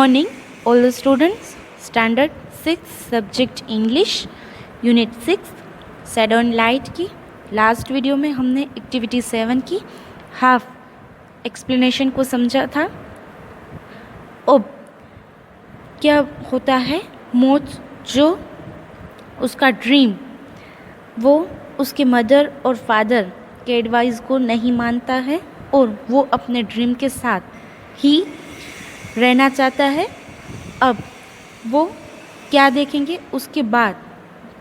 morning, all the students. Standard 6, Subject English, Unit 6, Saturn Light की last video में हमने activity 7 की half explanation को समझा था। अब क्या होता है, मोथ जो उसका ड्रीम वो उसके मदर और फादर के एडवाइस को नहीं मानता है और वो अपने ड्रीम के साथ ही रहना चाहता है। अब वो क्या देखेंगे, उसके बाद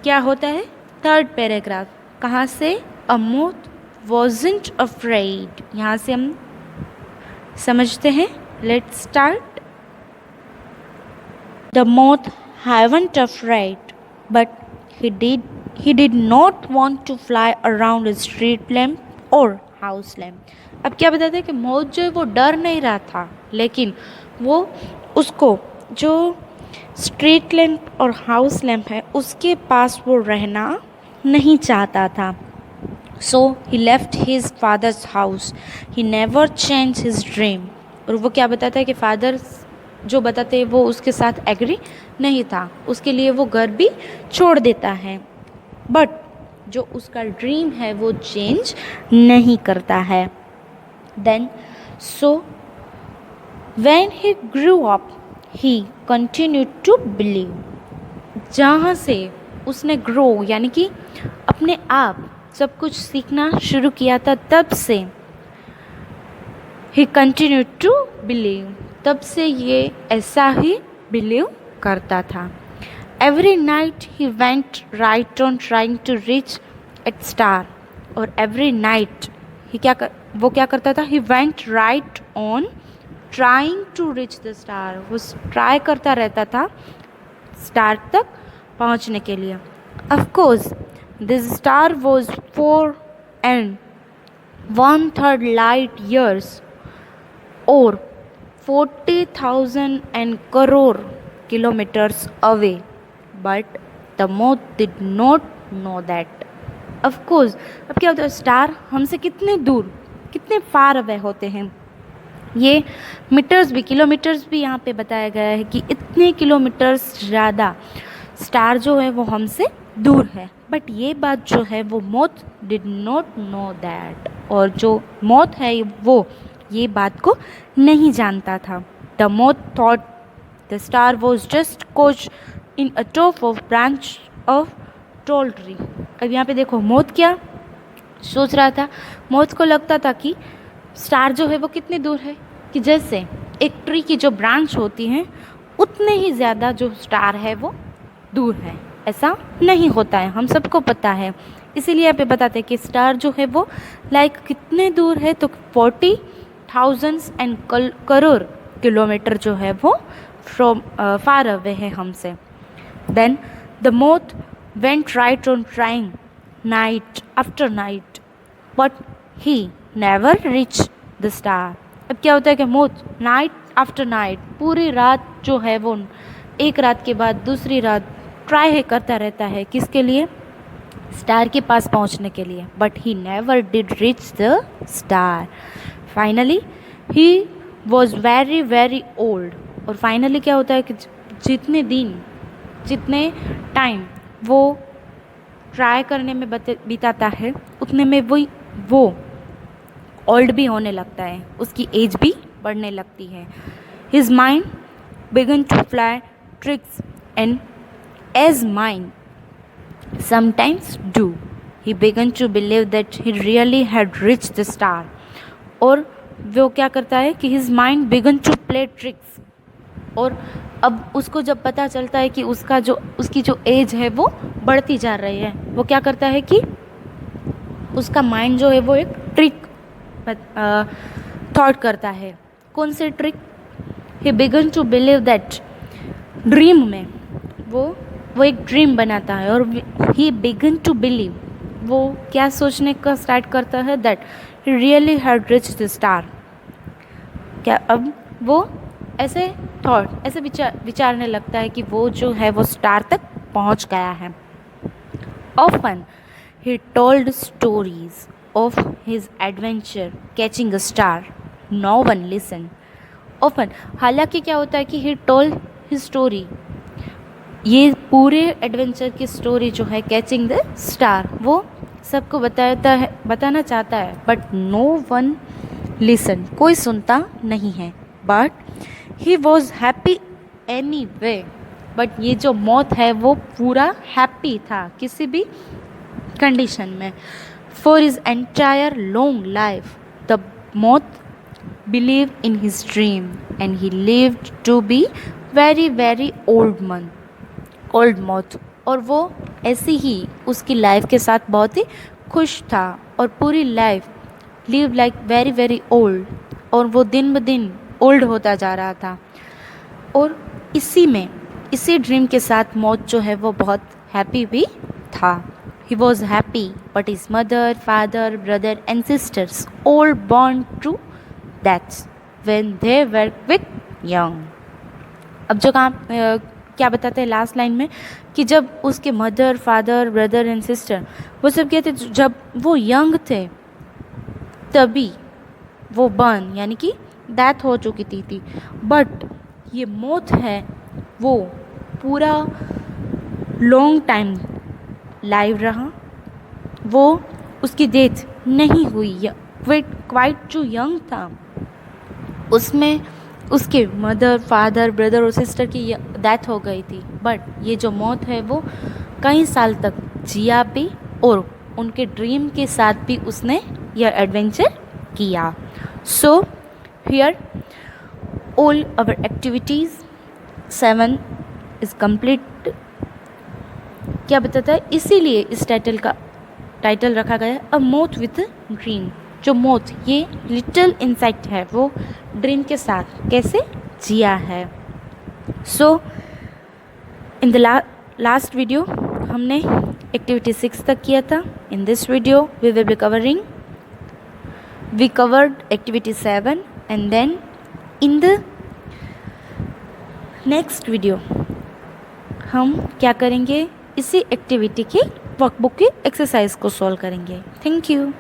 क्या होता है। थर्ड पैराग्राफ कहाँ से, अ मोथ वॉजंट अफ्रेड, यहाँ से हम समझते हैं। Let's start. The moth haven't afraid but he did not want to fly around a street lamp or house lamp। अब क्या बताते हैं कि मौत जो है वो डर नहीं रहा था, लेकिन वो उसको जो स्ट्रीट लैम्प और हाउस लैम्प है उसके पास वो रहना नहीं चाहता था। So he left his father's house, he never change his dream. और वो क्या बताता है कि फादर जो बताते हैं वो उसके साथ एग्री नहीं था, उसके लिए वो घर भी छोड़ देता है, बट जो उसका ड्रीम है वो चेंज नहीं करता है। Then so when he grew up he continued to believe. जहाँ से उसने ग्रो यानी कि अपने आप सब कुछ सीखना शुरू किया था, तब से ही कंटिन्यूड टू बिलीव, तब से ये ऐसा ही बिलीव करता था। Every night he went right on trying to reach at star. और एवरी नाइट ही वो क्या करता था, he went right on trying to reach the star, वो ट्राई करता रहता था स्टार तक पहुंचने के लिए। Of course this star was 4 and 1/3 light years और 40,000 and crore kilometers away, but the moth did not know that। Of course, अब क्या होता है, स्टार हमसे कितने दूर, कितने फार अवे होते हैं। ये मीटर्स भी, किलोमीटर्स भी यहाँ पे बताया गया है कि इतने किलोमीटर्स ज़्यादा स्टार जो है वो हमसे दूर है, बट ये बात जो है वो moth did not know that. और जो मोथ है वो ये बात को नहीं जानता था। The moth thought the star was just coach in a top of branch of tall tree. अब यहाँ पे देखो, मोथ क्या सोच रहा था, मोथ को लगता था कि स्टार जो है वो कितने दूर है, कि जैसे एक ट्री की जो ब्रांच होती हैं उतने ही ज़्यादा जो स्टार है वो दूर है। ऐसा नहीं होता है, हम सबको पता है। इसीलिए यहाँ पे बताते हैं कि स्टार जो है वो लाइक कितने दूर है, तो 40,000 and crore किलोमीटर जो है वो फ्रॉम फार अवे है हमसे। Then the moth went right on trying night after night but he never reach the star. अब क्या होता है कि मोथ नाइट आफ्टर नाइट, पूरी रात जो है वो एक रात के बाद दूसरी रात ट्राई करता रहता है, किसके लिए, स्टार के पास पहुंचने के लिए, but he never did reach the star. Finally he was very very old. और फाइनली क्या होता है कि जितने दिन, जितने टाइम वो ट्राई करने में बिताता है उतने में वो ओल्ड भी होने लगता है, उसकी एज भी बढ़ने लगती है। His mind began to fly tricks and as mind sometimes do, he began to believe that he really had reached the star। और वो क्या करता है कि his mind began to play tricks। और अब उसको जब पता चलता है कि उसकी जो एज है वो बढ़ती जा रही है, वो क्या करता है कि उसका माइंड जो है वो एक ट्रिक थॉट करता है। कौन से trick, he began to believe that, dream में वो एक ड्रीम बनाता है। और ही बिगन टू बिलीव, वो क्या सोचने का स्टार्ट करता है, that he really had reach the star. क्या अब वो ऐसे थॉट, ऐसे विचारने लगता है कि वो जो है वो स्टार तक पहुंच गया है। Often he told stories of his adventure catching a star, no one listen. Often, हालांकि क्या होता है कि ही टोल्ड हिज स्टोरी, ये पूरे एडवेंचर की स्टोरी जो है कैचिंग द स्टार, वो सबको बताना चाहता है, बट नो वन लिसन, कोई सुनता नहीं है। But he was happy any way, but ये जो मौत है वो पूरा हैप्पी था किसी भी कंडीशन में। For his entire long life the मौत believe in his dream and he lived to be very very old मौत, और वो ऐसी ही उसकी लाइफ के साथ बहुत ही खुश था और पूरी life live like very very old, और वो दिन ब दिन ओल्ड होता जा रहा था। और इसी ड्रीम के साथ मौत जो है वो बहुत हैप्पी भी था। He was happy but his mother, father, brother and sisters all born to deaths when they were quick young. अब जो क्या बताते हैं लास्ट लाइन में कि जब उसके mother, father, brother and sister वो सब कहते जब वो यंग थे तभी वो बर्न यानी कि डेथ हो चुकी थी। बट ये मौत है वो पूरा लॉन्ग टाइम लाइव रहा, वो उसकी डेथ नहीं हुई, क्वाइट जो यंग था उसमें उसके मदर, फादर, ब्रदर और सिस्टर की डेथ हो गई थी। बट ये जो मौत है वो कई साल तक जिया भी और उनके ड्रीम के साथ भी उसने यह एडवेंचर किया। So here all our activities 7 is complete. क्या बताता है, इसीलिए इस टाइटल रखा गया है अ मौत विथ ड्रीम। जो मौत ये लिटिल इंसेक्ट है वो ड्रीम के साथ कैसे जिया है। So in the last video हमने एक्टिविटी 6 तक किया था। In this video we covered activity 7 and then in the next video हम क्या करेंगे, इसी एक्टिविटी की वर्कबुक की एक्सरसाइज को सॉल्व करेंगे। Thank you.